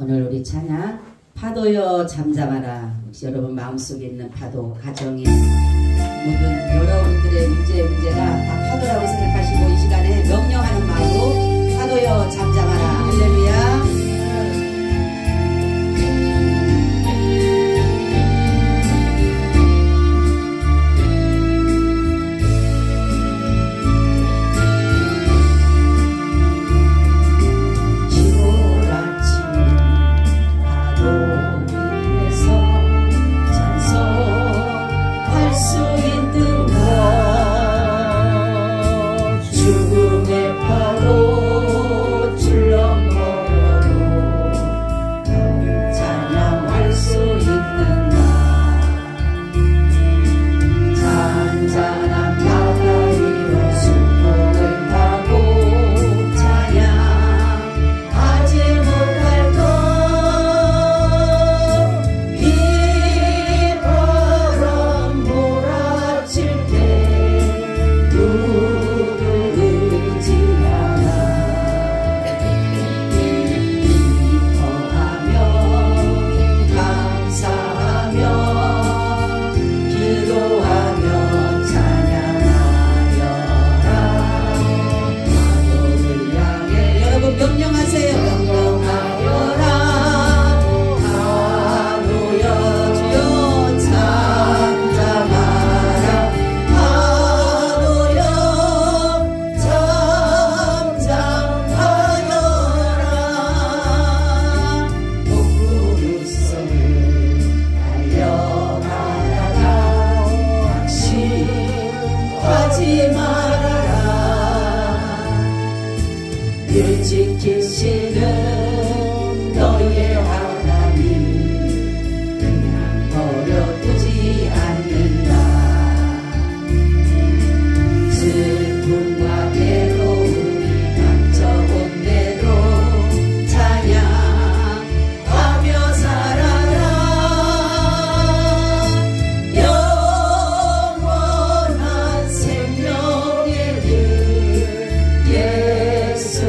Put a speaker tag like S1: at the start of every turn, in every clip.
S1: 오늘 우리 찬양 파도여 잠잠하라. 혹시 여러분 마음속에 있는 파도, 가정에 모든 여러분들의 문제가 다 파도라고 생각하시고 이 시간에 명령하는 마음으로 파도여 잠잠하라. 할렐루야. 지키시는 너의 하나님 그냥 버려두지 않는다. 슬픔과 괴로움이 닥쳐온 대로 찬양하며 살아라. 영원한 생명의 길 예수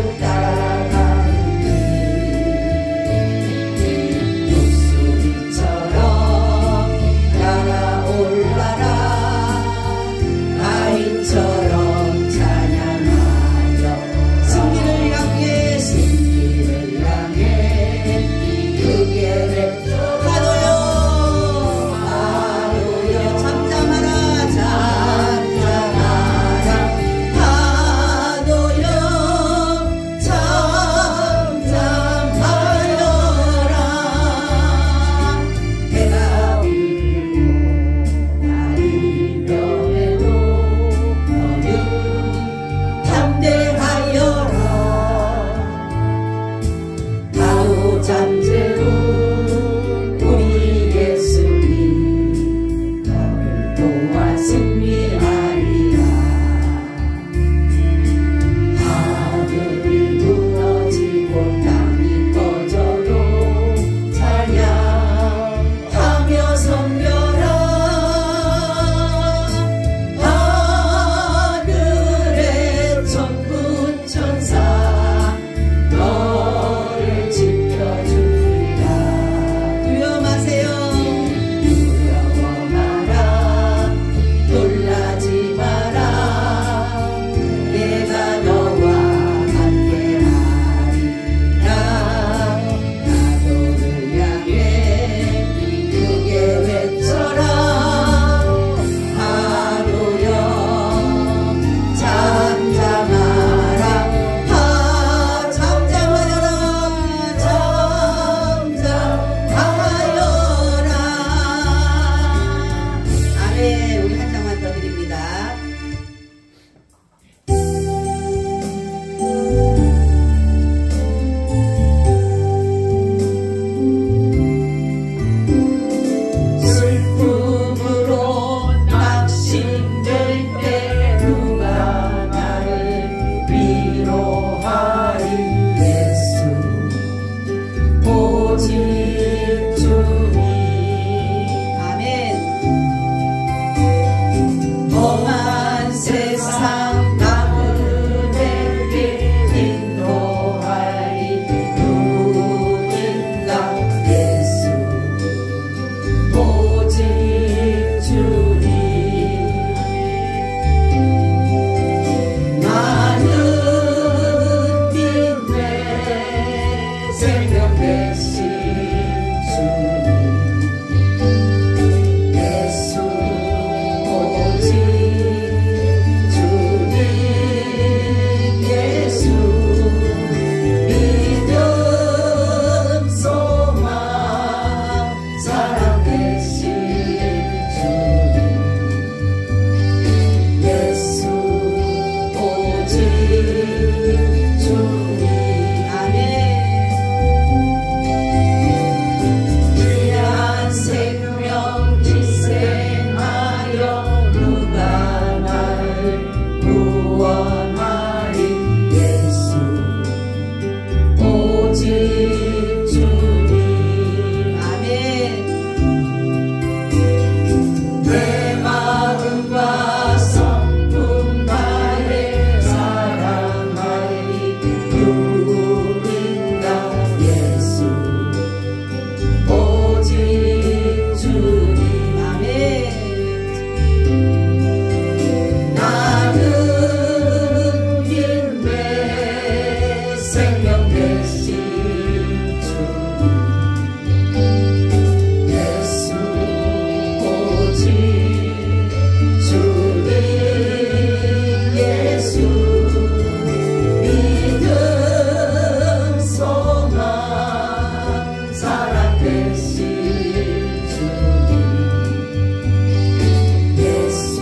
S1: 너를 지켜주리. 생명 되신 주님 예수 오직 주님 예수 믿음 소망 사랑 되신 주님 예수 오직 주님 아멘 귀한 생명 희생하여 누가 나를 구원하리 예수 오직 주님 아멘 내 마음과 성품 다해 사랑하리 누구인가 예수 오직 주님 아멘 나는 믿네 생명 되신 주님 예수 오직 주님 예수 믿음 소망 사랑 되신 주님 예수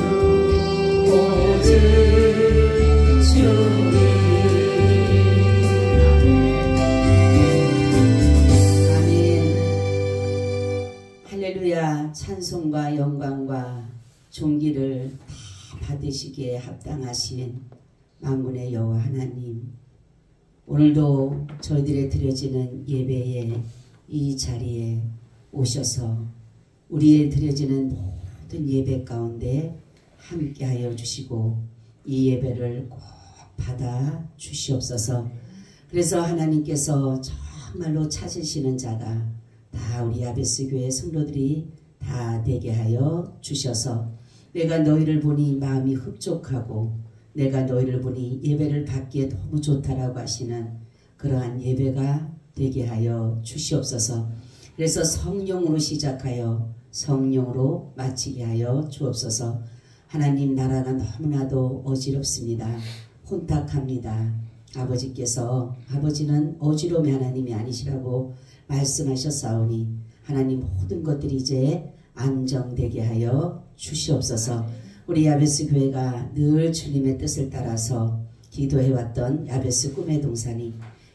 S1: 오직 주님 아멘 할렐루야 찬송과 영광과 존귀를 다 받으시기에 합당하신 만군의 여호와 하나님 오늘도 저희들의 드려지는 예배에 이 자리에 오셔서 우리의 드려지는 모든 예배 가운데 함께하여 주시고 이 예배를 꼭 받아 주시옵소서. 그래서 하나님께서 정말로 찾으시는 자가 다 우리 야베스 교회 성도들이 다 되게 하여 주셔서 내가 너희를 보니 마음이 흡족하고 내가 너희를 보니 예배를 받기에 너무 좋다라고 하시는 그러한 예배가 되게 하여 주시옵소서. 그래서 성령으로 시작하여 성령으로 마치게 하여 주옵소서. 하나님 나라가 너무나도 어지럽습니다. 혼탁합니다. 아버지께서 아버지는 어지러움의 하나님이 아니시라고 말씀하셨사오니 하나님 모든 것들이 이제 안정되게 하여 주시옵소서. 우리 야베스 교회가 늘 주님의 뜻을 따라서 기도해왔던 야베스 꿈의 동산이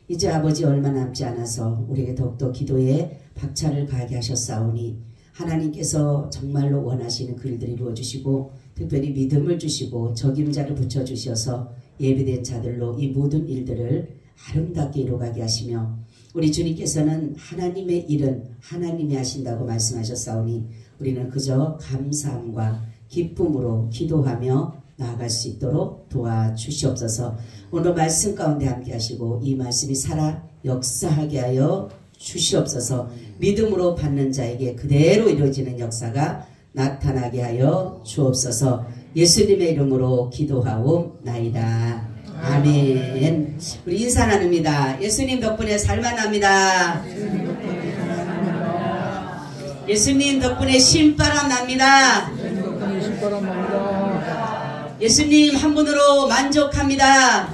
S1: 이제 아버지 얼마 남지 않아서 우리에게 더욱더 기도에 박차를 가하게 하셨사오니 하나님께서 정말로 원하시는 그 일들을 이루어주시고 특별히 믿음을 주시고 적임자를 붙여주셔서 예비된 자들로 이 모든 일들을 아름답게 이루어가게 하시며 우리 주님께서는 하나님의 일은 하나님이 하신다고 말씀하셨사오니 우리는 그저 감사함과 기쁨으로 기도하며 나아갈 수 있도록 도와주시옵소서. 오늘 말씀 가운데 함께 하시고 이 말씀이 살아 역사하게 하여 주시옵소서. 믿음으로 받는 자에게 그대로 이루어지는 역사가 나타나게 하여 주옵소서. 예수님의 이름으로 기도하옵나이다. 아멘. 우리 인사 나눕니다. 예수님 덕분에 살만합니다. 예수님 덕분에 신바람 납니다. 예수님 한 분으로 만족합니다.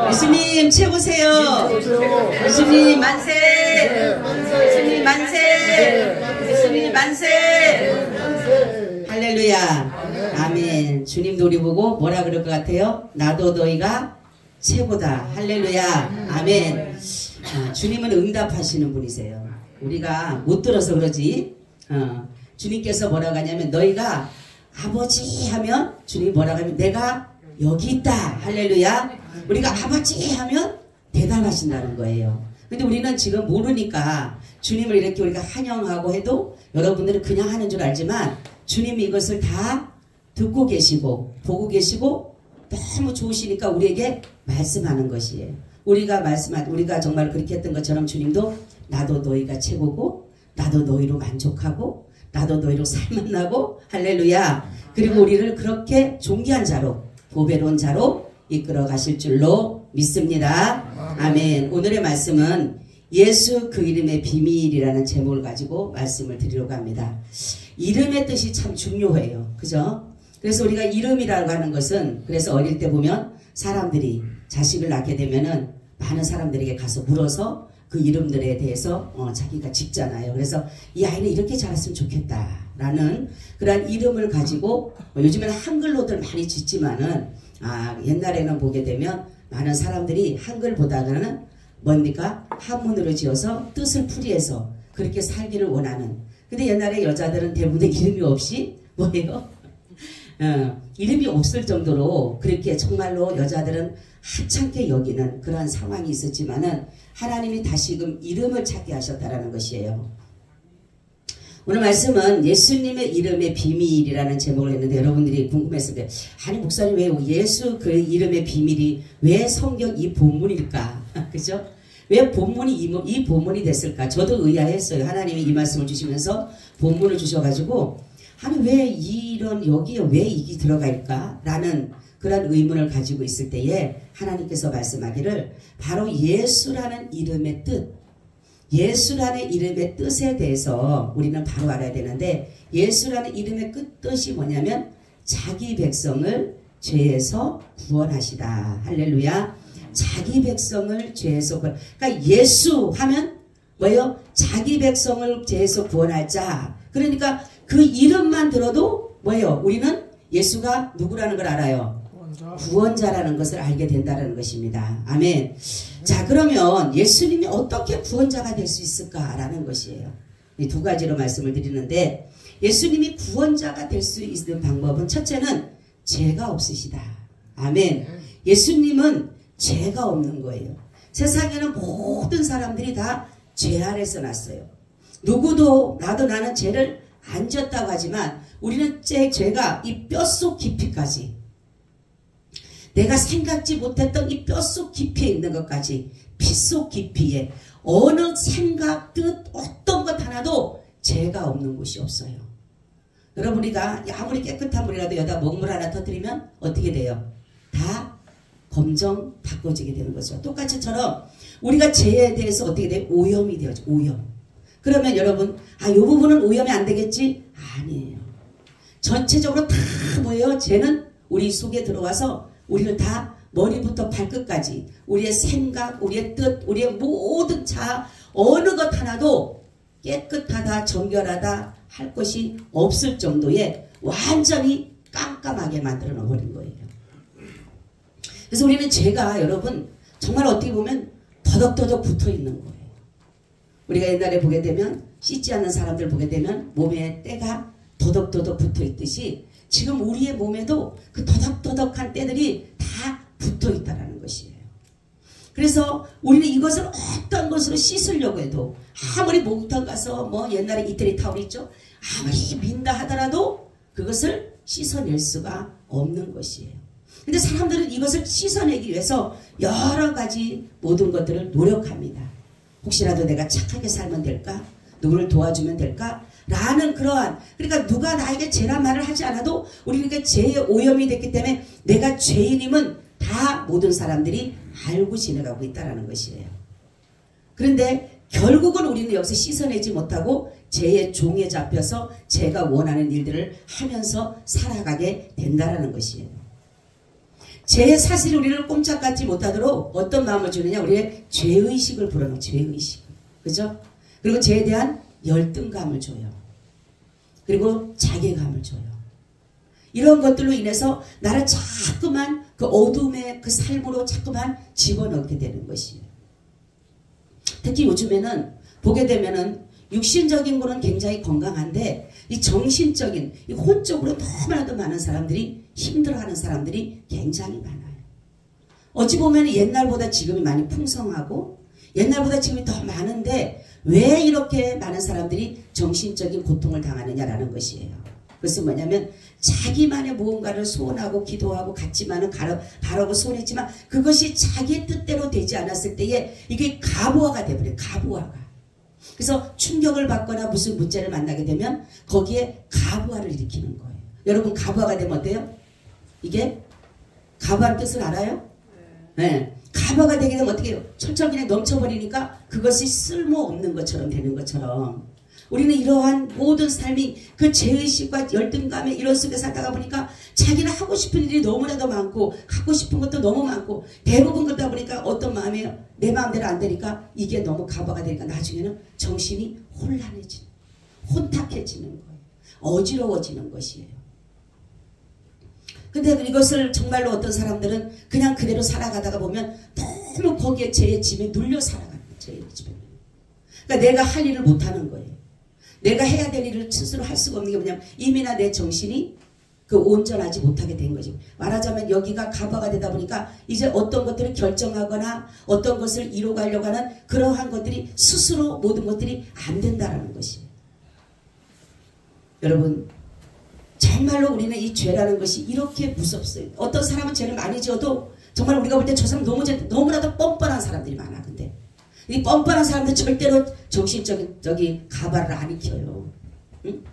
S1: 예수님 최고세요. 예수님 만세. 예수님 만세. 예수님 만세. 할렐루야. 아멘. 주님도 우리 보고 뭐라 그럴 것 같아요? 나도 너희가 최고다. 할렐루야. 아멘. 주님은 응답하시는 분이세요. 우리가 못 들어서 그러지. 주님께서 뭐라고 하냐면 너희가 아버지 하면 주님이 뭐라고 하면 내가 여기 있다. 할렐루야. 우리가 아버지 하면 대답하신다는 거예요. 근데 우리는 지금 모르니까 주님을 이렇게 우리가 환영하고 해도 여러분들은 그냥 하는 줄 알지만 주님이 이것을 다 듣고 계시고 보고 계시고 너무 좋으시니까 우리에게 말씀하는 것이에요. 우리가 정말 그렇게 했던 것처럼 주님도 나도 너희가 최고고 나도 너희로 만족하고 나도 너희로 살만나고 할렐루야. 그리고 우리를 그렇게 존귀한 자로 보배로운 자로 이끌어 가실 줄로 믿습니다. 아멘. 오늘의 말씀은 예수 그 이름의 비밀이라는 제목을 가지고 말씀을 드리려고 합니다. 이름의 뜻이 참 중요해요. 그죠? 그래서 우리가 이름이라고 하는 것은, 그래서 어릴 때 보면 사람들이 자식을 낳게 되면은 많은 사람들에게 가서 물어서 그 이름들에 대해서 자기가 짓잖아요. 그래서 이 아이는 이렇게 자랐으면 좋겠다라는 그런 이름을 가지고, 요즘에는 한글로들 많이 짓지만은 옛날에는 보게 되면 많은 사람들이 한글보다는 뭡니까? 한문으로 지어서 뜻을 풀이해서 그렇게 살기를 원하는. 근데 옛날에 여자들은 대부분 이름이 없이 뭐예요? 이름이 없을 정도로 그렇게 정말로 여자들은 하찮게 여기는 그러한 상황이 있었지만은 하나님이 다시금 이름을 찾게 하셨다라는 것이에요. 오늘 말씀은 예수님의 이름의 비밀이라는 제목을 했는데, 여러분들이 궁금했을 때, 아니 목사님 왜 예수 그 이름의 비밀이 왜 성경 이 본문일까? 그죠? 왜 본문이 이 본문이 됐을까? 저도 의아했어요. 하나님이 이 말씀을 주시면서 본문을 주셔가지고, 아니 왜 이런 여기에 왜 이게 들어갈까? 라는 그런 의문을 가지고 있을 때에 하나님께서 말씀하기를, 바로 예수라는 이름의 뜻, 예수라는 이름의 뜻에 대해서 우리는 바로 알아야 되는데, 예수라는 이름의 뜻이 뭐냐면 자기 백성을 죄에서 구원하시다. 할렐루야. 자기 백성을 죄에서 구원. 그러니까 예수 하면 뭐예요? 자기 백성을 죄에서 구원할 자. 그러니까 그 이름만 들어도 뭐예요? 우리는 예수가 누구라는 걸 알아요. 구원자라는 것을 알게 된다는 것입니다. 아멘. 자, 그러면 예수님이 어떻게 구원자가 될 수 있을까라는 것이에요. 이 두 가지로 말씀을 드리는데, 예수님이 구원자가 될 수 있는 방법은, 첫째는 죄가 없으시다. 아멘. 예수님은 죄가 없는 거예요. 세상에는 모든 사람들이 다 죄 아래서 났어요. 누구도 나는 죄를 안 지었다고 하지만 우리는 죄가 이 뼛속 깊이까지, 내가 생각지 못했던 이 뼛속 깊이에 있는 것까지, 핏속 깊이에 어느 생각, 뜻, 어떤 것 하나도 죄가 없는 곳이 없어요. 여러분, 우리가 아무리 깨끗한 물이라도 여기다 먹물 하나 터뜨리면 어떻게 돼요? 다 검정 바꿔지게 되는 거죠. 똑같이처럼 우리가 죄에 대해서 어떻게 돼요? 오염이 되어져. 오염. 그러면 여러분, 이 부분은 오염이 안 되겠지? 아니에요. 전체적으로 다 뭐예요? 죄는 우리 속에 들어와서 우리를 다 머리부터 발끝까지, 우리의 생각, 우리의 뜻, 우리의 모든 어느 것 하나도 깨끗하다, 정결하다 할 것이 없을 정도의 완전히 깜깜하게 만들어 놓아버린 거예요. 그래서 우리는 죄가, 여러분, 정말 어떻게 보면 더덕더덕 붙어 있는 거예요. 우리가 옛날에 보게 되면, 씻지 않는 사람들 보게 되면 몸에 때가 더덕더덕 붙어 있듯이, 지금 우리의 몸에도 그 더덕더덕한 때들이 다 붙어 있다는 것이에요. 그래서 우리는 이것을 어떤 것으로 씻으려고 해도, 아무리 목욕탕 가서 옛날에 이태리 타올 있죠? 아무리 민다 하더라도 그것을 씻어낼 수가 없는 것이에요. 근데 사람들은 이것을 씻어내기 위해서 여러 가지 모든 것들을 노력합니다. 혹시라도 내가 착하게 살면 될까? 누구를 도와주면 될까? 라는 그러니까 누가 나에게 죄란 말을 하지 않아도 우리는 죄의 오염이 됐기 때문에 내가 죄인임은 다 모든 사람들이 알고 지내가고 있다는 것이에요. 그런데 결국은 우리는 여기서 씻어내지 못하고 죄의 종에 잡혀서 제가 원하는 일들을 하면서 살아가게 된다는 것이에요. 죄의 사실 우리를 꼼짝받지 못하도록 어떤 마음을 주느냐? 우리의 죄의식을 불어넣어요. 죄의식. 그죠? 그리고 죄에 대한 열등감을 줘요. 그리고 자괴감을 줘요. 이런 것들로 인해서 나를 자꾸만 그 어둠의 그 삶으로 자꾸만 집어넣게 되는 것이에요. 특히 요즘에는 보게 되면은 육신적인 거는 굉장히 건강한데 이 정신적인, 이 혼적으로 너무나도 많은 사람들이 힘들어하는 사람들이 굉장히 많아요. 어찌 보면 옛날보다 지금이 많이 풍성하고 옛날보다 지금이 더 많은데 왜 이렇게 많은 사람들이 정신적인 고통을 당하느냐라는 것이에요. 그것은 뭐냐면 자기만의 무언가를 소원하고 기도하고 갔지만은 바라고 소원했지만 그것이 자기의 뜻대로 되지 않았을 때에 이게 가부화가 돼버려요. 가부화가. 그래서 충격을 받거나 무슨 문제를 만나게 되면 거기에 가부화를 일으키는 거예요. 여러분 가부화가 되면 어때요? 이게 가부한 뜻을 알아요? 네. 가부가 되게 되면 어떻게 해요? 철철 그냥 넘쳐버리니까 그것이 쓸모없는 것처럼 되는 것처럼 우리는 이러한 모든 삶이 그 죄의식과 열등감에 이런 속에 살다가 보니까 자기는 하고 싶은 일이 너무나도 많고 갖고 싶은 것도 너무 많고 대부분 그러다 보니까 어떤 마음이에요? 내 마음대로 안 되니까 이게 너무 가부가 되니까 나중에는 정신이 혼란해지는 혼탁해지는 거예요. 어지러워지는 것이에요. 근데 이것을 정말로 어떤 사람들은 그냥 그대로 살아가다가 보면 너무 거기에 죄의 짐에 눌려 살아가는 거예요. 죄의 짐에. 그러니까 내가 할 일을 못하는 거예요. 내가 해야 될 일을 스스로 할 수가 없는 게 뭐냐면 이미나 내 정신이 그 온전하지 못하게 된 거죠. 말하자면 여기가 가부가 되다 보니까 이제 어떤 것들을 결정하거나 어떤 것을 이뤄가려고 하는 그러한 것들이 스스로 모든 것들이 안 된다라는 것이에요. 여러분 정말로 우리는 이 죄라는 것이 이렇게 무섭어요. 어떤 사람은 죄를 많이 지어도 정말 우리가 볼 때 저 사람 너무나도 뻔뻔한 사람들이 많아. 근데 이 뻔뻔한 사람들 절대로 정신적인 가발을 안 익혀요. 응?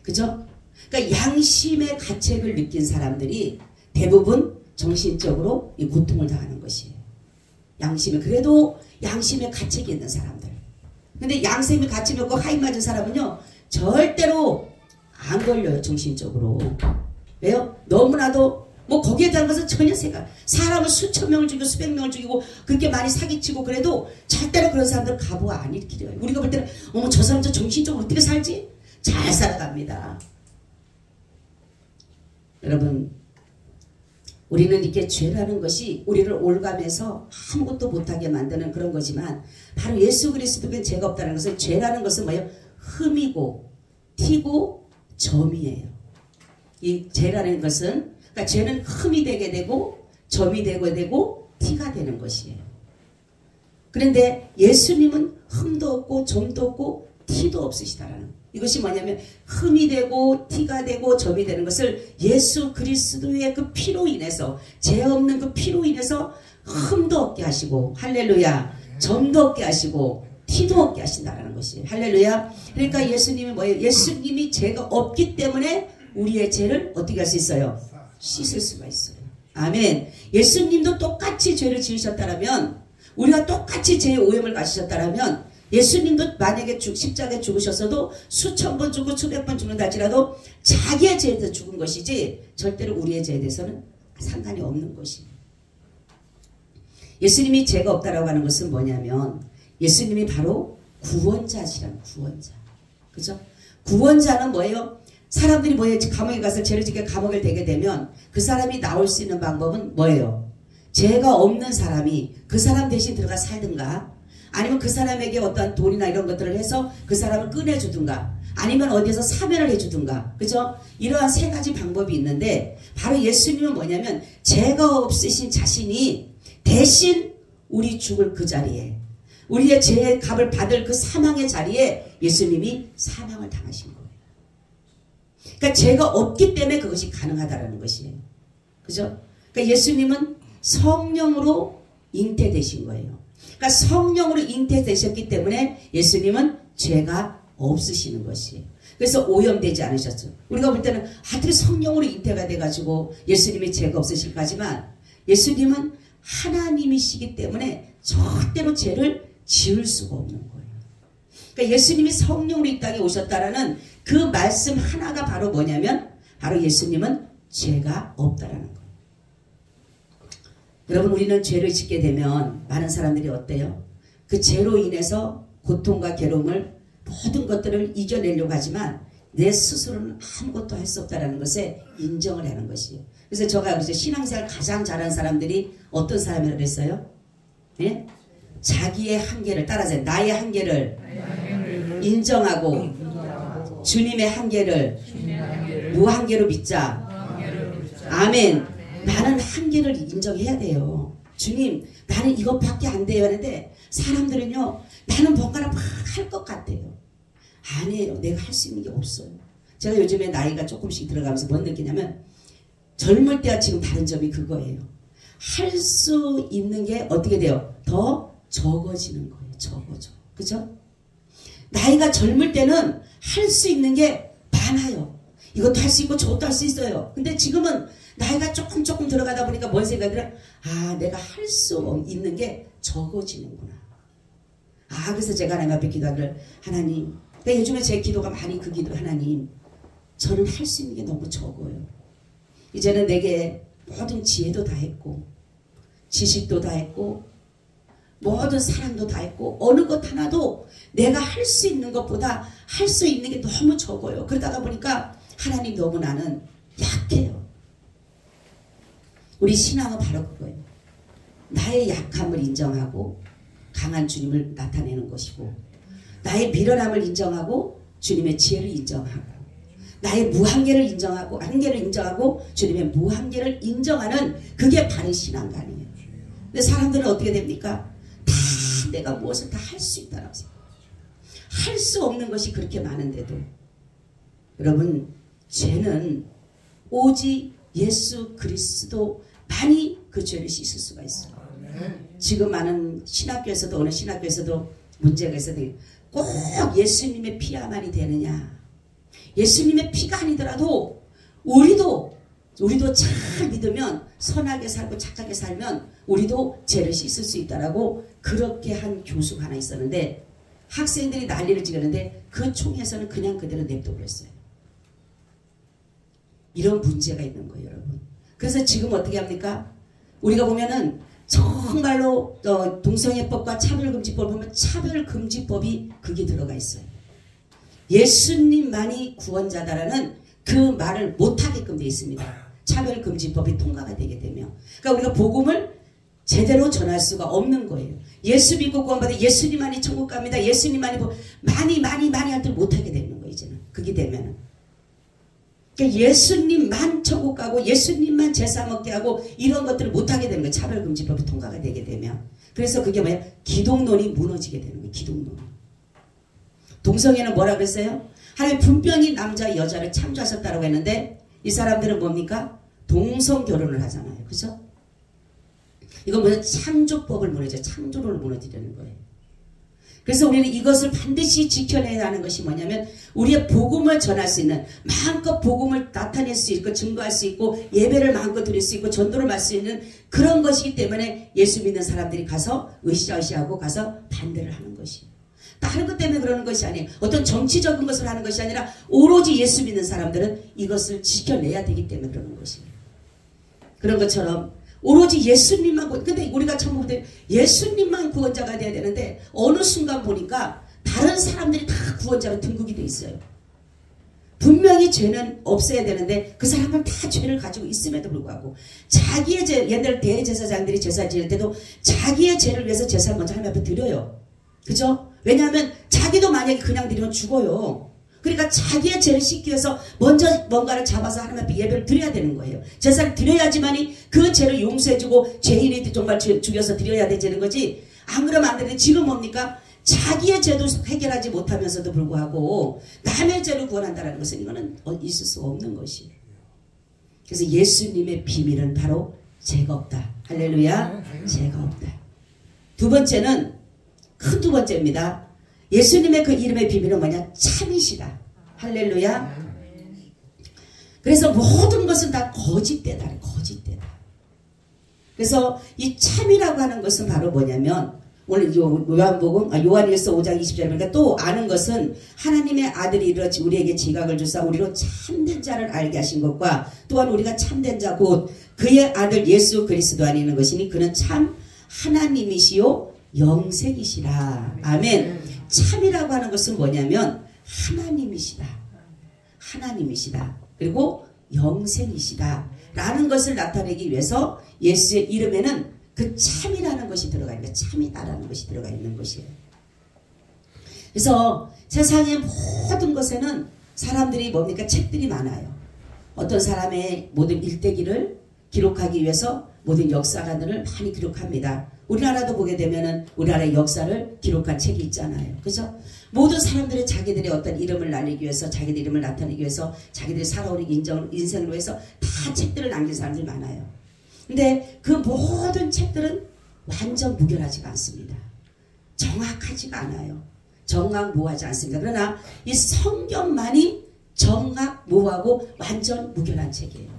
S1: 그죠? 그러니까 양심의 가책을 느낀 사람들이 대부분 정신적으로 이 고통을 당하는 것이에요. 그래도 양심의 가책이 있는 사람들. 근데 양심의 가책이 없고 하인 맞은 사람은요 절대로 안 걸려요. 정신적으로. 왜요? 너무나도 뭐 거기에 대한 것은 전혀 생각. 사람을 수천 명을 죽이고 수백 명을 죽이고 그렇게 많이 사기치고 그래도 절대로 그런 사람들은 가부가 안 일으키려요. 우리가 볼 때는 어머 저 사람 저 정신적으로 어떻게 살지? 잘 살아갑니다. 여러분 우리는 이렇게 죄라는 것이 우리를 올감해서 아무것도 못하게 만드는 그런 거지만 바로 예수 그리스도께 죄가 없다는 것은 죄라는 것은 뭐예요? 흠이고 티고 점이에요. 이 죄라는 것은 그러니까 죄는 흠이 되게 되고 점이 되고 티가 되는 것이에요. 그런데 예수님은 흠도 없고 점도 없고 티도 없으시다라는 이것이 뭐냐면 흠이 되고 티가 되고 점이 되는 것을 예수 그리스도의 그 피로 인해서 죄 없는 그 피로 인해서 흠도 없게 하시고 할렐루야 점도 없게 하시고 티도 없게 하신다라는 것이에요. 할렐루야. 그러니까 예수님이 뭐예요? 예수님이 죄가 없기 때문에 우리의 죄를 어떻게 할 수 있어요? 씻을 수가 있어요. 아멘. 예수님도 똑같이 죄를 지으셨다면 우리가 똑같이 죄의 오염을 가지셨다면 예수님도 만약에 십자가에 죽으셨어도 수천 번 죽고 수백 번 죽는다 할지라도 자기의 죄에 대해서 죽은 것이지 절대로 우리의 죄에 대해서는 상관이 없는 것이에요. 예수님이 죄가 없다라고 하는 것은 뭐냐면 예수님이 바로 구원자시라는 구원자. 그죠? 구원자는 뭐예요? 사람들이 뭐예요? 감옥에 가서 죄를 짓게 감옥에 되게 되면 그 사람이 나올 수 있는 방법은 뭐예요? 죄가 없는 사람이 그 사람 대신 들어가 살든가 아니면 그 사람에게 어떤 돈이나 이런 것들을 해서 그 사람을 꺼내주든가 아니면 어디에서 사면을 해주든가 그죠? 이러한 세 가지 방법이 있는데 바로 예수님은 뭐냐면 죄가 없으신 자신이 대신 우리 죽을 그 자리에 우리의 죄의 값을 받을 그 사망의 자리에 예수님이 사망을 당하신 거예요. 그러니까 죄가 없기 때문에 그것이 가능하다는 것이에요. 그죠? 그러니까 예수님은 성령으로 잉태되신 거예요. 그러니까 성령으로 잉태되셨기 때문에 예수님은 죄가 없으시는 것이에요. 그래서 오염되지 않으셨죠. 우리가 볼 때는 어떻게 성령으로 잉태가 돼가지고 예수님이 죄가 없으실까 하지만 예수님은 하나님이시기 때문에 절대로 죄를 지을 수가 없는 거예요. 그러니까 예수님이 성령으로 이 땅에 오셨다라는 그 말씀 하나가 바로 뭐냐면 바로 예수님은 죄가 없다라는 거예요. 여러분 우리는 죄를 짓게 되면 많은 사람들이 어때요? 그 죄로 인해서 고통과 괴로움을 모든 것들을 이겨내려고 하지만 내 스스로는 아무것도 할 수 없다는 것에 인정을 하는 것이에요. 그래서 제가 그래서 신앙생활 가장 잘하는 사람들이 어떤 사람이라고 했어요? 예? 자기의 한계를 따라서 나의 한계를 인정하고 주님의 한계를 무한계로 믿자. 아멘. 나는 한계를 인정해야 돼요. 주님 나는 이것밖에 안 돼요 하는데 사람들은요 나는 뭔가를 막 할 것 같아요. 아니에요. 내가 할 수 있는 게 없어요. 제가 요즘에 나이가 조금씩 들어가면서 뭔 느끼냐면 젊을 때와 지금 다른 점이 그거예요. 할 수 있는 게 어떻게 돼요? 더 적어지는 거예요. 적어져. 그죠? 나이가 젊을 때는 할 수 있는 게 많아요. 이것도 할 수 있고 저것도 할 수 있어요. 근데 지금은 나이가 조금 들어가다 보니까 뭔 생각이 들어요? 아, 내가 할 수 있는 게 적어지는구나. 아, 그래서 제가 하나님 앞에 기도하기를, 하나님, 그러니까 요즘에 제 기도가 많이 그 기도, 하나님, 저는 할 수 있는 게 너무 적어요. 이제는 내게 모든 지혜도 다 했고, 지식도 다 했고, 모든 사랑도 다 했고, 어느 것 하나도 내가 할 수 있는 것보다 할 수 있는 게 너무 적어요. 그러다가 보니까 하나님, 너무 나는 약해요. 우리 신앙은 바로 그거예요. 나의 약함을 인정하고 강한 주님을 나타내는 것이고, 나의 미련함을 인정하고 주님의 지혜를 인정하고, 나의 무한계를 인정하고, 한계를 인정하고 주님의 무한계를 인정하는, 그게 바른 신앙관이에요. 근데 사람들은 어떻게 됩니까? 다 내가 무엇을 다 할 수 있다라고 생각해요. 할 수 없는 것이 그렇게 많은데도, 여러분, 죄는 오직 예수 그리스도만이 그 죄를 씻을 수가 있어요. 지금 많은 신학교에서도, 어느 신학교에서도 문제가 있어도, 꼭 예수님의 피야만이 되느냐. 예수님의 피가 아니더라도 우리도 잘 믿으면, 선하게 살고 착하게 살면 우리도 죄를 씻을 수 있다라고 그렇게 한 교수가 하나 있었는데, 학생들이 난리를 지었는데 그 총회에서는 그냥 그대로 냅둬버렸어요. 이런 문제가 있는 거예요, 여러분. 그래서 지금 어떻게 합니까? 우리가 보면은 정말로 동성애법과 차별금지법을 보면 차별금지법이 그게 들어가 있어요. 예수님만이 구원자다라는 그 말을 못하게끔 되어 있습니다. 차별금지법이 통과가 되게 되면. 그러니까 우리가 복음을 제대로 전할 수가 없는 거예요. 예수 믿고 구원받아 예수님만이 천국 갑니다. 예수님만이 많이 할 때 못하게 되는 거예요. 이제는 그게 되면은. 그러니까 예수님만 천국 가고 예수님만 제사 먹게 하고 이런 것들을 못하게 되는 거예요. 차별금지법이 통과가 되게 되면. 그래서 그게 뭐야? 기독론이 무너지게 되는 거예요. 기독론. 동성애는 뭐라 그랬어요? 하나님 분명히 남자 여자를 창조하셨다고 했는데, 이 사람들은 뭡니까? 동성결혼을 하잖아요. 그죠? 이건 뭐냐? 창조법을 무너져, 창조론을 무너뜨리는 거예요. 그래서 우리는 이것을 반드시 지켜내야 하는 것이 뭐냐면, 우리의 복음을 전할 수 있는, 마음껏 복음을 나타낼 수 있고 증거할 수 있고 예배를 마음껏 드릴 수 있고 전도를 받을 수 있는 그런 것이기 때문에 예수 믿는 사람들이 가서 으쌰으쌰하고 가서 반대를 하는 것이에요. 다른 것 때문에 그러는 것이 아니에요. 어떤 정치적인 것을 하는 것이 아니라 오로지 예수 믿는 사람들은 이것을 지켜내야 되기 때문에 그러는 것이에요. 그런 것처럼 오로지 예수님만, 근데 우리가 참 보면 예수님만 구원자가 돼야 되는데 어느 순간 보니까 다른 사람들이 다 구원자로 등극이 돼 있어요. 분명히 죄는 없어야 되는데 그 사람은 다 죄를 가지고 있음에도 불구하고 자기의 죄, 옛날 대제사장들이 제사 지낼 때도 자기의 죄를 위해서 제사를 먼저 하나님 앞에 드려요. 그죠? 왜냐하면 자기도 만약에 그냥 드리면 죽어요. 그러니까 자기의 죄를 씻기 위해서 먼저 뭔가를 잡아서 하나님 앞에 예배를 드려야 되는 거예요. 제사를 드려야지만이 그 죄를 용서해주고 죄인이 정말 죽여서 드려야 되는 거지. 안 그러면 안 되는데 지금 뭡니까? 자기의 죄도 해결하지 못하면서도 불구하고 남의 죄를 구원한다는 것은 이거는 있을 수 없는 것이에요. 그래서 예수님의 비밀은 바로 죄가 없다. 할렐루야. 죄가 없다. 두 번째는 큰 두 번째입니다. 예수님의 그 이름의 비밀은 뭐냐? 참이시다. 할렐루야. 그래서 모든 것은 다 거짓되다. 거짓되다. 그래서 이 참이라고 하는 것은 바로 뭐냐면 오늘 요한복음 요한일서 5장 20절에 보니까 또 아는 것은 하나님의 아들이 이르렀지 우리에게 지각을 주사 우리로 참된 자를 알게 하신 것과 또한 우리가 참된 자 곧 그의 아들 예수 그리스도 안에 있는 것이니 그는 참 하나님이시요 영생이시라. 아멘. 참이라고 하는 것은 뭐냐면 하나님이시다. 하나님이시다. 그리고 영생이시다. 라는 것을 나타내기 위해서 예수의 이름에는 그 참이라는 것이 들어가 있는 거예요. 참이다라는 것이 들어가 있는 것이에요. 그래서 세상의 모든 것에는 사람들이 뭡니까? 책들이 많아요. 어떤 사람의 모든 일대기를 기록하기 위해서 모든 역사관들을 많이 기록합니다. 우리나라도 보게 되면은 우리나라의 역사를 기록한 책이 있잖아요. 그죠? 모든 사람들이 자기들의 어떤 이름을 날리기 위해서 자기들 이름을 나타내기 위해서 자기들이 살아오는 인생을 위해서 다 책들을 남긴 사람들이 많아요. 근데 그 모든 책들은 완전 무결하지가 않습니다. 정확하지가 않아요. 정확무하지 않습니다. 그러나 이 성경만이 정확무하고 완전 무결한 책이에요.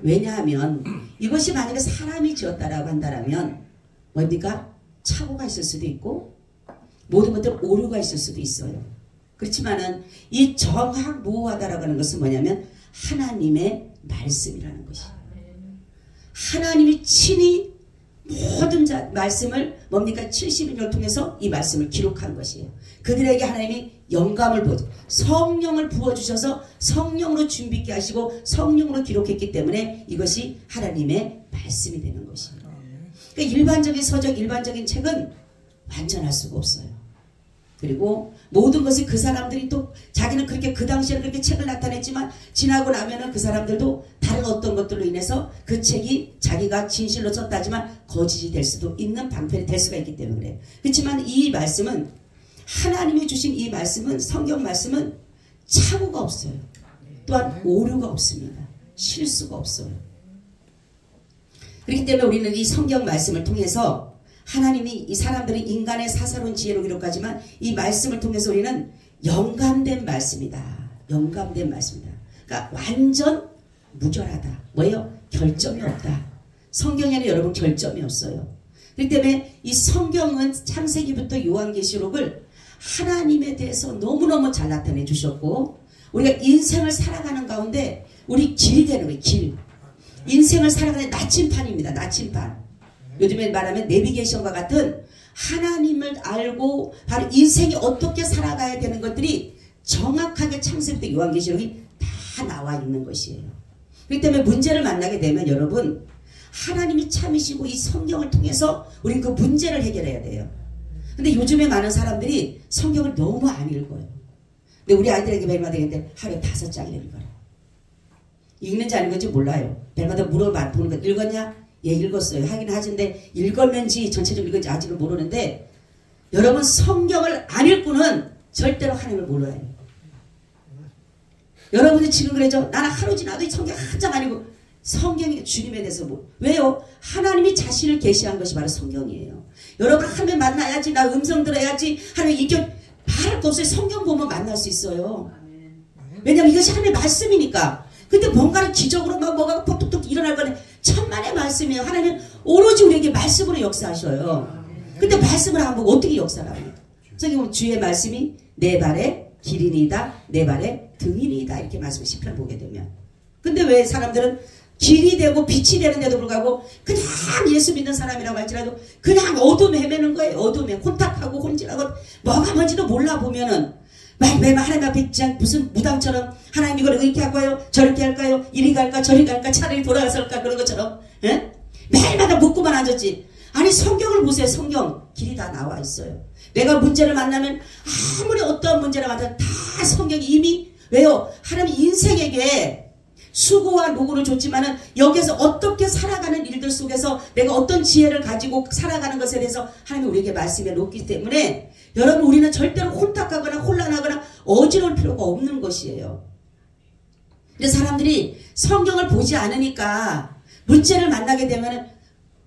S1: 왜냐하면 이것이 만약에 사람이 지었다라고 한다면 뭡니까? 착오가 있을 수도 있고 모든 것들 오류가 있을 수도 있어요. 그렇지만은 이 정확무하다라고 하는 것은 뭐냐면 하나님의 말씀이라는 것이에요. 하나님이 친히 모든 말씀을 뭡니까? 70인을 통해서 이 말씀을 기록한 것이에요. 그들에게 하나님이 영감을 성령을 부어주셔서 성령으로 준비 있게 하시고 성령으로 기록했기 때문에 이것이 하나님의 말씀이 되는 것이에요. 그러니까 일반적인 서적, 일반적인 책은 완전할 수가 없어요. 그리고 모든 것이 그 사람들이 또 자기는 그렇게 그 당시에는 그렇게 책을 나타냈지만 지나고 나면은 그 사람들도 다른 어떤 것들로 인해서 그 책이 자기가 진실로 썼다지만 거짓이 될 수도 있는 방편이 될 수가 있기 때문에 그래요. 그렇지만 이 말씀은 하나님이 주신 이 말씀은 성경 말씀은 착오가 없어요. 또한 오류가 없습니다. 실수가 없어요. 그렇기 때문에 우리는 이 성경 말씀을 통해서 하나님이 이 사람들은 인간의 사사로운 지혜로 기록하지만 이 말씀을 통해서 우리는 영감된 말씀이다. 영감된 말씀이다. 그러니까 완전 무결하다. 뭐예요? 결점이 없다. 성경에는 여러분 결점이 없어요. 그렇기 때문에 이 성경은 창세기부터 요한계시록을 하나님에 대해서 너무너무 잘 나타내 주셨고 우리가 인생을 살아가는 가운데 우리 길이 되는 거예요. 길. 인생을 살아가는 나침판입니다. 나침판. 요즘에 말하면 내비게이션과 같은 하나님을 알고 바로 인생이 어떻게 살아가야 되는 것들이 정확하게 창세기부터 요한계시록이 다 나와 있는 것이에요. 그렇기 때문에 문제를 만나게 되면 여러분 하나님이 참이시고 이 성경을 통해서 우리는 그 문제를 해결해야 돼요. 근데 요즘에 많은 사람들이 성경을 너무 안 읽어요. 근데 우리 아이들에게 벨마다 얘기하는데 하루에 5장을 읽어요. 읽는지 안 읽는지 몰라요. 벨마다 물어봐 보는 거 읽었냐? 예, 읽었어요. 하긴 하진데 읽었는지 전체적으로 읽었는지 아직은 모르는데 여러분 성경을 안 읽고는 절대로 하나님을 몰라요. 여러분이 지금 그러죠. 나는 하루 지나도 이 성경 한 장 안 읽고 성경이 주님에 대해서 왜요? 하나님이 자신을 계시한 것이 바로 성경이에요. 여러분 하나님 만나야지 나 음성 들어야지 하나님 인격 말할 거 없어요. 성경 보면 만날 수 있어요. 왜냐하면 이것이 하나님의 말씀이니까. 근데 뭔가는 기적으로 막 뭐가 톡톡톡 일어날 거는 천만의 말씀이에요. 하나님은 오로지 우리에게 말씀으로 역사하셔요. 근데 말씀을 안 보고 어떻게 역사를 합니까? 저기 보면 주의 말씀이 내 발의 길이니이다. 내 발의 등이니이다. 이렇게 말씀을 시편 보게 되면. 근데 왜 사람들은 길이 되고 빛이 되는데도 불구하고 그냥 예수 믿는 사람이라고 할지라도 그냥 어둠에 헤매는 거예요. 어둠에 혼탁하고 혼질하고 뭐가 뭔지도 몰라 보면은 매일 하나님 앞에 무슨 무당처럼 하나님 이걸 이렇게 할까요? 저렇게 할까요? 이리 갈까 저리 갈까 차라리 돌아가서 할까 그런 것처럼 예? 매일마다 묻고만 앉았지. 아니 성경을 보세요. 성경 길이 다 나와 있어요. 내가 문제를 만나면 아무리 어떠한 문제를 만나도 다 성경이 이미 왜요? 하나님 인생에게 수고와 노고를 줬지만은 여기서 어떻게 살아가는 일들 속에서 내가 어떤 지혜를 가지고 살아가는 것에 대해서 하나님이 우리에게 말씀해 놓기 때문에 여러분 우리는 절대로 혼탁하거나 혼란하거나 어지러울 필요가 없는 것이에요. 근데 사람들이 성경을 보지 않으니까 문제를 만나게 되면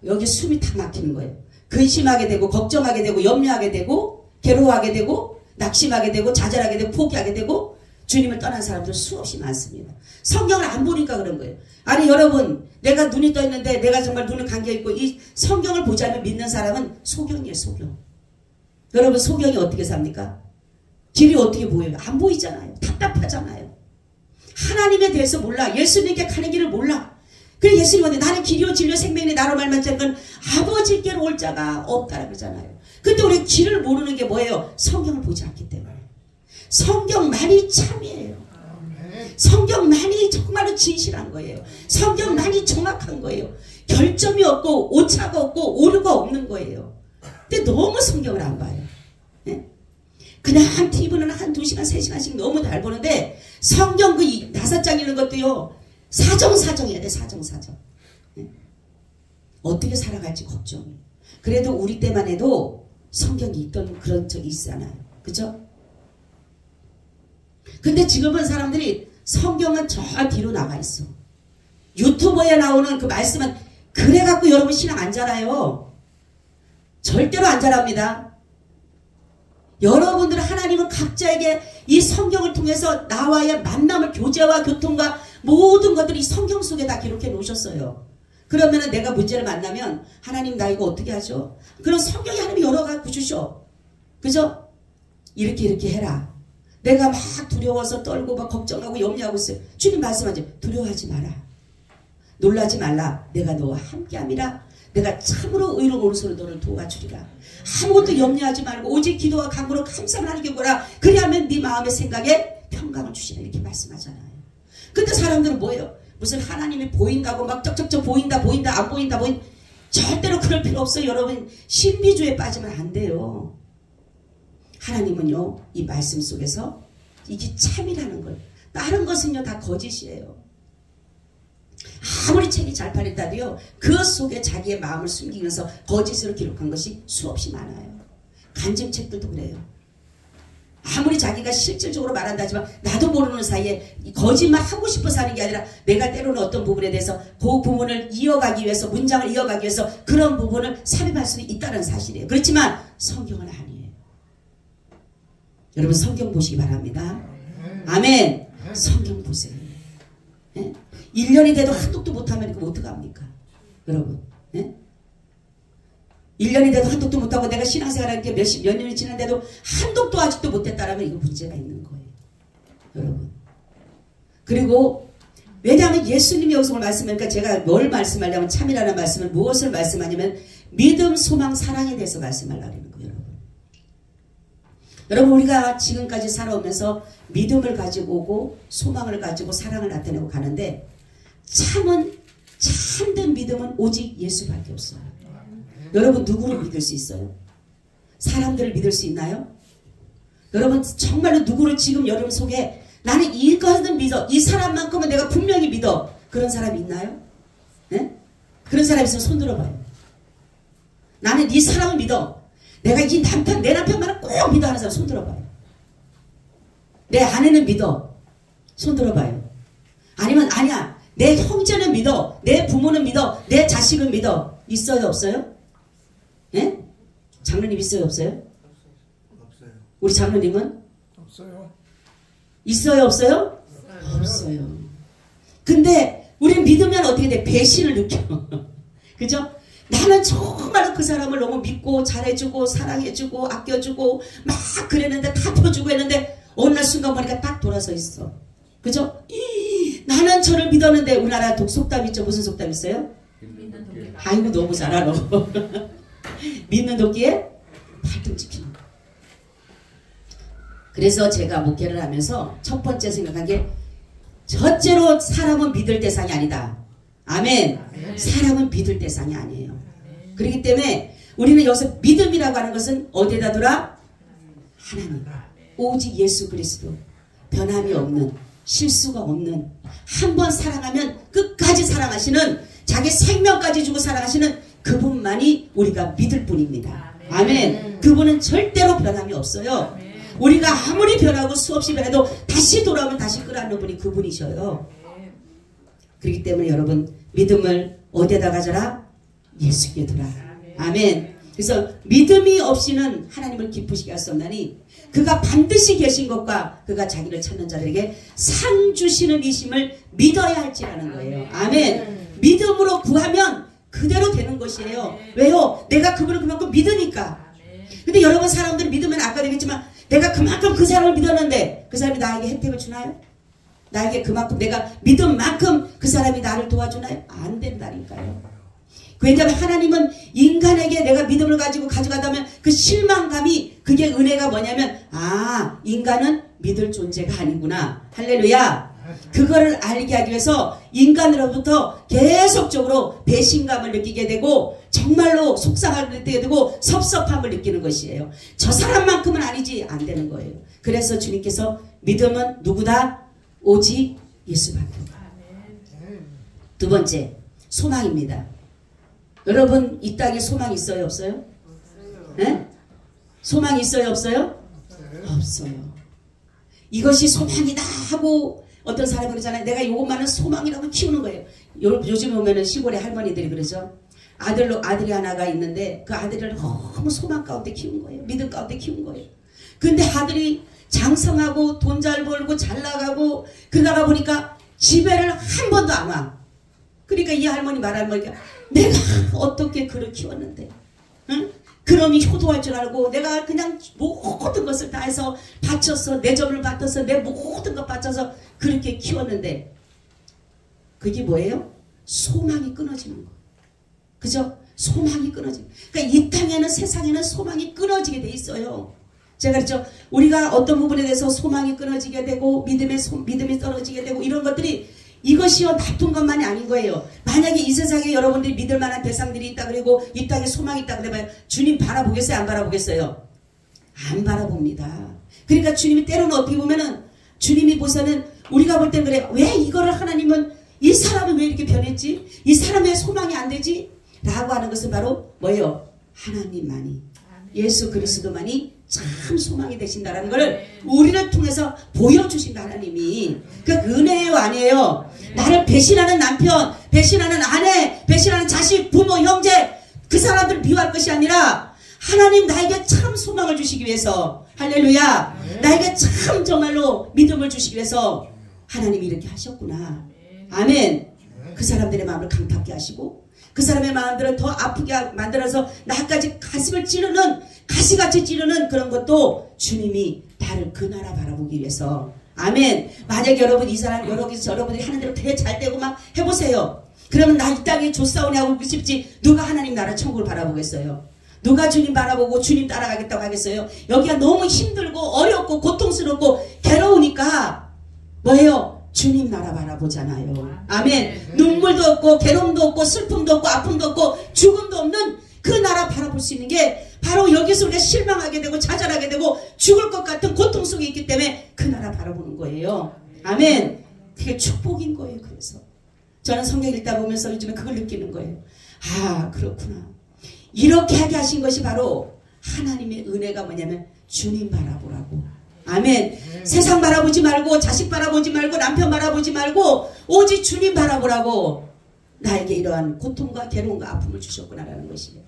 S1: 여기 숨이 탁 막히는 거예요. 근심하게 되고 걱정하게 되고 염려하게 되고 괴로워하게 되고 낙심하게 되고 좌절하게 되고 포기하게 되고 주님을 떠난 사람들 수없이 많습니다. 성경을 안 보니까 그런 거예요. 아니 여러분 내가 눈이 떠 있는데 내가 정말 눈을 감겨 있고 이 성경을 보지 않으면 믿는 사람은 소경이에요. 소경. 여러분 소경이 어떻게 삽니까? 길이 어떻게 보여요? 안 보이잖아요. 답답하잖아요. 하나님에 대해서 몰라. 예수님께 가는 길을 몰라. 그래 예수님은 나는 길이요 진리요 생명이 나로 말만 하는 건 아버지께로 올 자가 없다라고 그러잖아요. 근데 우리 길을 모르는 게 뭐예요? 성경을 보지 않기 때문에. 성경만이 참이에요. 성경만이 정말로 진실한 거예요. 성경만이 정확한 거예요. 결점이 없고 오차가 없고 오류가 없는 거예요. 근데 너무 성경을 안 봐요. 네? 그냥 TV는 한 2시간 3시간씩 너무 잘 보는데 성경 그 5장 읽는 것도요. 사정해야 돼. 사정. 네? 어떻게 살아갈지 걱정이에요. 그래도 우리 때만 해도 성경이 있던 그런 적이 있잖아요. 그죠? 근데 지금은 사람들이 성경은 저 뒤로 나가 있어. 유튜버에 나오는 그 말씀은 그래갖고 여러분 신앙 안 자라요. 절대로 안 자랍니다. 여러분들 하나님은 각자에게 이 성경을 통해서 나와의 만남을 교제와 교통과 모든 것들이 성경 속에 다 기록해 놓으셨어요. 그러면은 내가 문제를 만나면 하나님 나 이거 어떻게 하죠? 그럼 성경에 하나님이 열어갖고 주셔. 그죠? 이렇게 해라. 내가 막 두려워서 떨고 막 걱정하고 염려하고 있어요. 주님 말씀하죠. 두려워하지 마라. 놀라지 말라. 내가 너와 함께함이라. 내가 참으로 의로운 오른손으로 너를 도와주리라. 아무것도 염려하지 말고 오직 기도와 간구로 감사를 하는 거라. 그리하면 네 마음의 생각에 평강을 주시라. 이렇게 말씀하잖아요. 근데 사람들은 뭐예요? 무슨 하나님이 보인다고 막 쩍쩍쩍 보인다 안 보인다. 절대로 그럴 필요 없어요. 여러분 신비주의에 빠지면 안 돼요. 하나님은요 이 말씀 속에서 이게 참이라는 걸, 다른 것은요 다 거짓이에요. 아무리 책이 잘 팔렸다도요 그 속에 자기의 마음을 숨기면서 거짓으로 기록한 것이 수없이 많아요. 간증책들도 그래요. 아무리 자기가 실질적으로 말한다 하지만 나도 모르는 사이에 거짓말 하고 싶어서 하는 게 아니라 내가 때로는 어떤 부분에 대해서 그 부분을 이어가기 위해서, 문장을 이어가기 위해서 그런 부분을 삽입할 수는 있다는 사실이에요. 그렇지만 성경은 아니에요. 여러분 성경 보시기 바랍니다. 아멘. 성경 보세요. 예? 1년이 돼도 한독도 못하면 이거 어떡합니까? 여러분. 예? 1년이 돼도 한독도 못하고 내가 신앙생활하는 게 몇 년이 지났는데도 한독도 아직도 못했다라면 이거 문제가 있는 거예요. 여러분. 그리고 왜냐하면 예수님이 여기서 말씀하니까 제가 뭘 말씀하려면 참이라는 말씀을 무엇을 말씀하냐면 믿음, 소망, 사랑에 대해서 말씀하려고 하는 거예요. 여러분 우리가 지금까지 살아오면서 믿음을 가지고 오고 소망을 가지고 사랑을 나타내고 가는데 참된 믿음은 오직 예수밖에 없어요. 여러분 누구를 믿을 수 있어요? 사람들을 믿을 수 있나요? 여러분 정말로 누구를 지금 여러분 속에 나는 이것은 믿어, 이 사람만큼은 내가 분명히 믿어, 그런 사람이 있나요? 네? 그런 사람 있으면 손 들어봐요. 나는 이 사람을 믿어, 내가 이 남편, 내 남편만은 꼭 믿어 하는 사람 손 들어봐요. 내 아내는 믿어, 손 들어봐요. 아니면 아니야, 내 형제는 믿어, 내 부모는 믿어, 내 자식은 믿어. 있어요 없어요? 예? 장로님 있어요 없어요?
S2: 없어요.
S1: 우리 장로님은?
S2: 없어요.
S1: 있어요 없어요? 없어요. 근데 우리는 믿으면 어떻게 돼? 배신을 느껴. 그죠? 나는 정말로 그 사람을 너무 믿고 잘해주고 사랑해주고 아껴주고 막 그랬는데 다 펴주고 했는데 어느 날 순간 보니까 딱 돌아서 있어. 그죠? 나는 저를 믿었는데, 우리나라 속담 있죠? 무슨 속담 있어요? 아이고 너무 잘 알아. 믿는 도끼에 발등 찍히는 거. 그래서 제가 목회를 하면서 첫 번째 생각한 게 첫째로 사람은 믿을 대상이 아니다. 아멘. 사람은 믿을 대상이 아니에요. 그렇기 때문에 우리는 여기서 믿음이라고 하는 것은 어디에다 두라? 하나님. 오직 예수 그리스도. 변함이 없는, 실수가 없는, 한 번 사랑하면 끝까지 사랑하시는, 자기 생명까지 주고 사랑하시는 그분만이 우리가 믿을 뿐입니다. 아멘. 그분은 절대로 변함이 없어요. 우리가 아무리 변하고 수없이 변해도 다시 돌아오면 다시 끌어안는 분이 그분이셔요. 그렇기 때문에 여러분 믿음을 어디에다 가져라? 예수께 두라. 아멘. 그래서 믿음이 없이는 하나님을 기쁘시게 할 수 없나니 그가 반드시 계신 것과 그가 자기를 찾는 자들에게 상 주시는 이심을 믿어야 할지라는 거예요. 아멘. 믿음으로 구하면 그대로 되는 것이에요. 왜요? 내가 그분을 그만큼 믿으니까. 근데 여러분 사람들이 믿으면 아까 얘기했지만 내가 그만큼 그 사람을 믿었는데 그 사람이 나에게 혜택을 주나요? 나에게 그만큼 내가 믿은 만큼 그 사람이 나를 도와주나요? 안 된다니까요. 왜냐하면 하나님은 인간에게 내가 믿음을 가지고 가져가다면 그 실망감이, 그게 은혜가 뭐냐면 인간은 믿을 존재가 아니구나. 할렐루야. 그거를 알게 하기 위해서 인간으로부터 계속적으로 배신감을 느끼게 되고 정말로 속상함을 느끼게 되고 섭섭함을 느끼는 것이에요. 저 사람만큼은 아니지, 안 되는 거예요. 그래서 주님께서 믿음은 누구다? 오직 예수밖에 없다. 두 번째, 소망입니다. 여러분 이 땅에 소망 있어요 없어요? 네? 소망 있어요 없어요? 없어요. 이것이 소망이다 하고 어떤 사람이 그러잖아요. 내가 이것만은 소망이라고 키우는 거예요. 요즘 보면은 시골의 할머니들이 그러죠. 아들이 하나가 있는데 그 아들을 너무 소망 가운데 키운 거예요. 믿음 가운데 키운 거예요. 근데 아들이 장성하고 돈 잘 벌고 잘 나가고 그러다가 보니까 집에를 한 번도 안 와. 그러니까 이 할머니 말하는 거니까 내가 어떻게 그를 키웠는데, 응? 그놈이 효도할 줄 알고 내가 그냥 모든 것을 다 해서 바쳐서 내 점을 받아서 내 모든 것 바쳐서 그렇게 키웠는데 그게 뭐예요? 소망이 끊어지는 거. 그죠? 소망이 끊어지는. 그러니까 이 땅에는 세상에는 소망이 끊어지게 돼 있어요. 제가 그랬죠. 우리가 어떤 부분에 대해서 소망이 끊어지게 되고 믿음이 떨어지게 되고 이런 것들이 이것이요 나쁜 것만이 아닌 거예요. 만약에 이 세상에 여러분들이 믿을 만한 대상들이 있다 그리고 이 땅에 소망이 있다 그래봐요. 주님 바라보겠어요? 안 바라보겠어요? 안 바라봅니다. 그러니까 주님이 때로는 어떻게 보면은 주님이 보서는 우리가 볼 땐 그래. 왜 이거를 하나님은 이 사람은 왜 이렇게 변했지? 이 사람의 소망이 안 되지? 라고 하는 것은 바로 뭐예요? 하나님만이 예수 그리스도만이 참 소망이 되신다라는 것을 우리를 통해서 보여주신다. 하나님이 그 은혜예요 아니에요? 나를 배신하는 남편, 배신하는 아내, 배신하는 자식, 부모, 형제 그 사람들을 미워할 것이 아니라 하나님 나에게 참 소망을 주시기 위해서 할렐루야 나에게 참 정말로 믿음을 주시기 위해서 하나님이 이렇게 하셨구나. 아멘. 그 사람들의 마음을 강팍게 하시고 그 사람의 마음들을 더 아프게 만들어서 나까지 가슴을 찌르는 가시같이 찌르는 그런 것도 주님이 나를 그 나라 바라보기 위해서. 아멘. 만약 여러분 이 사람 여기서 여러분들이 하는 대로 되게 잘 되고 막 해보세요. 그러면 나 이 땅에 조사오니 하고 싶지 누가 하나님 나라 천국을 바라보겠어요? 누가 주님 바라보고 주님 따라가겠다고 하겠어요? 여기가 너무 힘들고 어렵고 고통스럽고 괴로우니까 뭐예요? 주님 나라 바라보잖아요. 아멘. 눈물도 없고 괴로움도 없고 슬픔도 없고 아픔도 없고 죽음도 없는 그 나라 바라볼 수 있는 게 바로 여기서 우리가 실망하게 되고 좌절하게 되고 죽을 것 같은 고통 속에 있기 때문에 그 나라 바라보는 거예요. 아멘. 그게 축복인 거예요. 그래서 저는 성경 읽다 보면서 요즘에 그걸 느끼는 거예요. 아 그렇구나. 이렇게 하게 하신 것이 바로 하나님의 은혜가 뭐냐면 주님 바라보라고. 아멘. 세상 바라보지 말고 자식 바라보지 말고 남편 바라보지 말고 오직 주님 바라보라고 나에게 이러한 고통과 괴로움과 아픔을 주셨구나라는 것이에요.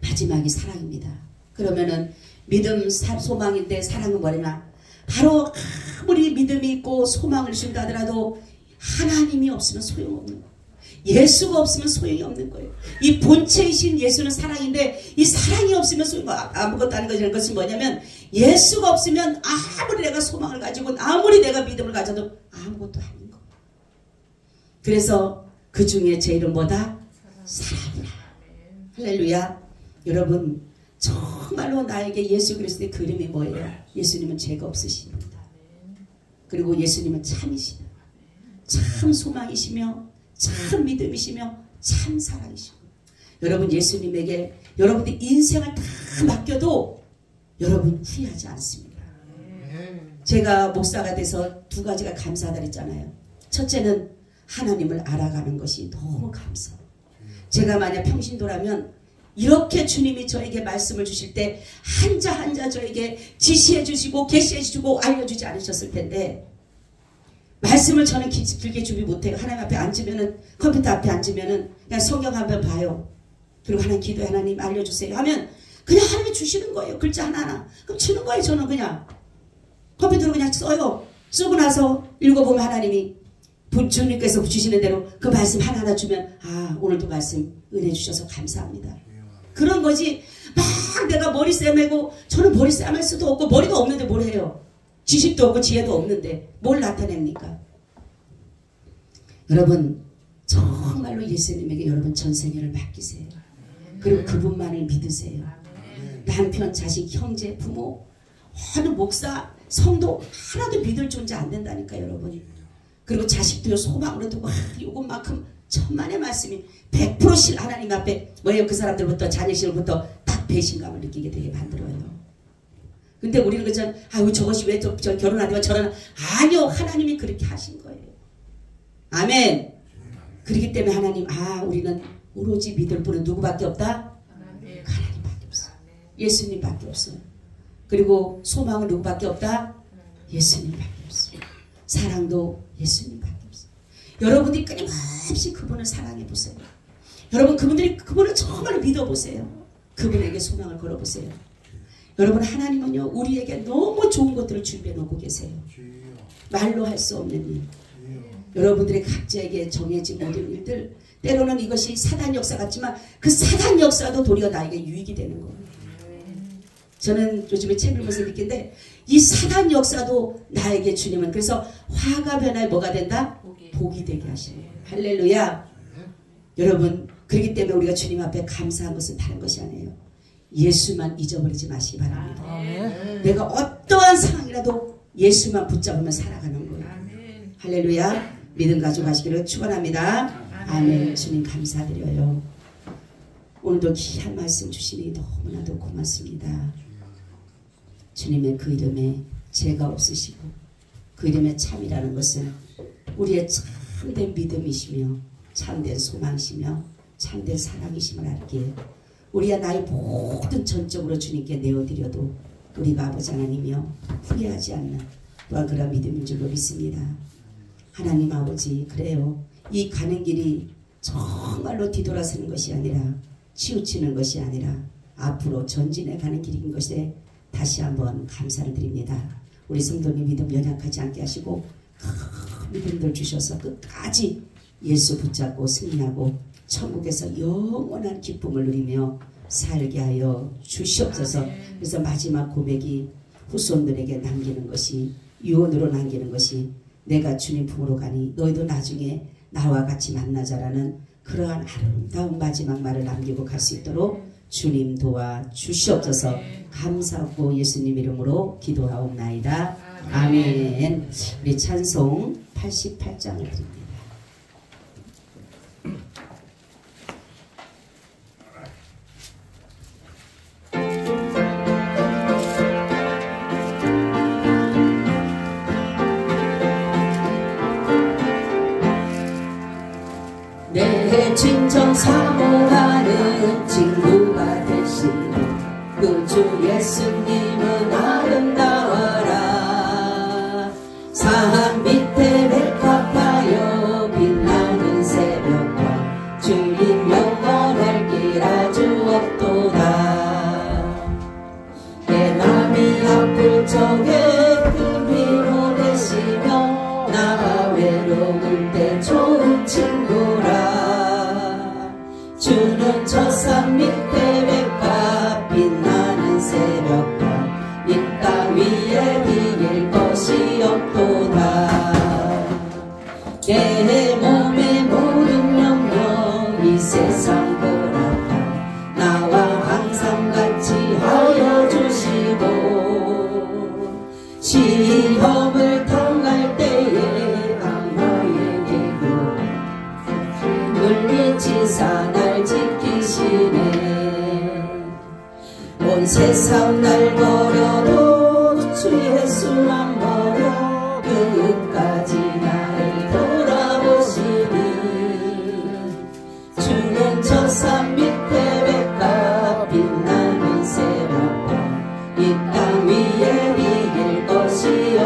S1: 마지막이 사랑입니다. 그러면은 믿음 소망인데 사랑은 뭐냐? 바로 아무리 믿음이 있고 소망을 준다 하더라도 하나님이 없으면 소용없는 거예요. 예수가 없으면 소용이 없는 거예요. 이 본체이신 예수는 사랑인데 이 사랑이 없으면 아무것도 아닌 것이라는 것은 뭐냐면 예수가 없으면 아무리 내가 소망을 가지고 아무리 내가 믿음을 가져도 아무것도 아닌 거예요. 그래서 그 중에 제일은 뭐다? 사랑이라. 할렐루야. 여러분 정말로 나에게 예수 그리스도의 그림이 뭐예요? 예수님은 죄가 없으십니다. 그리고 예수님은 참이시다. 참 소망이시며 참 믿음이시며 참 사랑이시고 여러분 예수님에게 여러분들 인생을 다 맡겨도 여러분 후회하지 않습니다. 제가 목사가 돼서 두 가지가 감사하다 그랬잖아요. 첫째는 하나님을 알아가는 것이 너무 감사해요. 제가 만약 평신도라면 이렇게 주님이 저에게 말씀을 주실 때 한자 한자 저에게 지시해 주시고 계시해 주시고 알려주지 않으셨을 텐데 말씀을 저는 길게 준비 못해요. 하나님 앞에 앉으면은 컴퓨터 앞에 앉으면은 그냥 성경 한번 봐요. 그리고 하나님 기도해 하나님 알려주세요 하면 그냥 하나님이 주시는 거예요. 글자 하나하나. 그럼 주는 거예요. 저는 그냥 컴퓨터로 그냥 써요. 쓰고 나서 읽어보면 하나님이 주님께서 주시는 대로 그 말씀 하나하나 주면 아 오늘도 말씀 은혜 주셔서 감사합니다. 그런 거지 막 내가 머리 쌤매고 저는 머리 쌤할 수도 없고 머리도 없는데 뭘 해요. 지식도 없고 지혜도 없는데 뭘 나타냅니까? 여러분 정말로 예수님에게 여러분 전생애를 맡기세요. 그리고 그분만을 믿으세요. 남편, 자식, 형제, 부모 어느 목사, 성도 하나도 믿을 존재 안 된다니까 여러분. 그리고 자식도요 소망으로 두고 요것만큼 천만의 말씀이 100% 하나님 앞에 뭐예요? 그 사람들부터 자녀실부터 딱 배신감을 느끼게 되게 만들어요. 근데 우리는 그냥 아유 저것이 왜 저 결혼하다가 저런 아니요 하나님이 그렇게 하신 거예요. 아멘. 그렇기 때문에 하나님 우리는 오로지 믿을 분은 누구밖에 없다? 하나님밖에 없어요. 예수님밖에 없어요. 그리고 소망은 누구밖에 없다? 예수님밖에 없어요. 사랑도 예수님밖에 없어요. 여러분들이 끊임없이 그분을 사랑해 보세요. 여러분 그분을 정말로 믿어보세요. 그분에게 소망을 걸어보세요. 여러분, 하나님은요 우리에게 너무 좋은 것들을 준비해 놓고 계세요. 말로 할 수 없는 일, 여러분들의 각자에게 정해진 모든 일들, 때로는 이것이 사단 역사 같지만 그 사단 역사도 도리어 나에게 유익이 되는 거예요. 저는 요즘에 책을 보면서 느낀데 이 사단 역사도 나에게 주님은, 그래서 화가 변화에 뭐가 된다? 복이 되게 하시는 거예요. 할렐루야. 여러분, 그렇기 때문에 우리가 주님 앞에 감사한 것은 다른 것이 아니에요. 예수만 잊어버리지 마시기 바랍니다. 내가 어떠한 상황이라도 예수만 붙잡으면 살아가는 거예요. 할렐루야. 믿음 가지고 가시기를 축원합니다. 아멘. 주님 감사드려요. 오늘도 귀한 말씀 주시니 너무나도 고맙습니다. 주님의 그 이름에 죄가 없으시고 그 이름에 참이라는 것은 우리의 참된 믿음이시며 참된 소망이시며 참된 사랑이심을 알기에 우리의 나의 모든 전적으로 주님께 내어드려도 우리가 아버지 하나님이여 후회하지 않는 또한 그런 믿음인 줄로 믿습니다. 하나님 아버지, 그래요. 이 가는 길이 정말로 뒤돌아서는 것이 아니라 치우치는 것이 아니라 앞으로 전진해 가는 길인 것에 다시 한번 감사를 드립니다. 우리 성도님 믿음 연약하지 않게 하시고 큰 믿음들 주셔서 끝까지 예수 붙잡고 승리하고 천국에서 영원한 기쁨을 누리며 살게 하여 주시옵소서. 그래서 마지막 고백이 후손들에게 남기는 것이, 유언으로 남기는 것이, 내가 주님 품으로 가니 너희도 나중에 나와 같이 만나자라는 그러한 아름다운 마지막 말을 남기고 갈 수 있도록 주님 도와 주시옵소서. 감사하고 예수님 이름으로 기도하옵나이다. 아멘. 우리 찬송 88장을 드립니다.
S3: 내 진정 사모하는 친구가 되시는 그 주 예수님은 아름다워라. 산 밑에 백합하여 빛나는 새벽과 주님 영원할 길 아주 없도다. 내 맘이 아플 적에 그 위로 되시며 나 외로울 때 좋은 친구라. 주는 저 산 밑에 백합 빛나는 새벽과 이 땅 위에 비길 것이 없도다. 내 몸의 모든 염려 이 세상 보라다 나와 항상 같이 하여 주시고, 시험을 당할 때에 악마에게 물리치사 날 지키시네. 온 세상 날 버려도 주 예수만 버려 끝까지 날 돌아보시니. 주는 저 산 밑에 백합 빛나는 새벽과 이 땅 위에 이길 것이